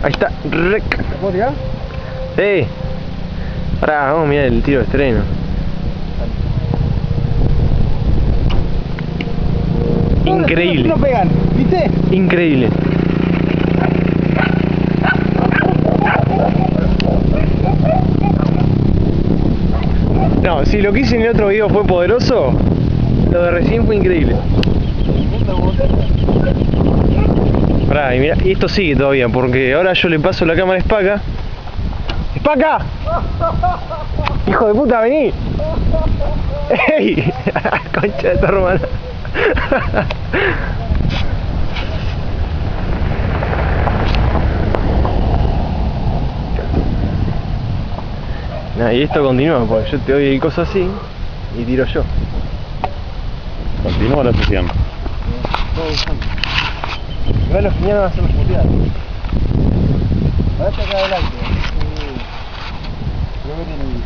Ahí está, rec. ¿Puedo tirar? Sí. Ahora vamos a mirar el tiro de estreno. Increíble. No pegan, ¿viste? Increíble. No, si lo que hice en el otro video fue poderoso, lo de recién fue increíble. Pará, y mira, y esto sigue todavía, porque ahora yo le paso la cámara a Spaca. ¡Spaca! ¡Hijo de puta, vení! ¡Ey! Concha de tu hermana. Nah, y esto continúa, porque yo te doy el coso así y tiro yo. Continúa la sesión. Igual los piñanos van a ser los puteados. Ahora está acá adelante. Creo que tiene un...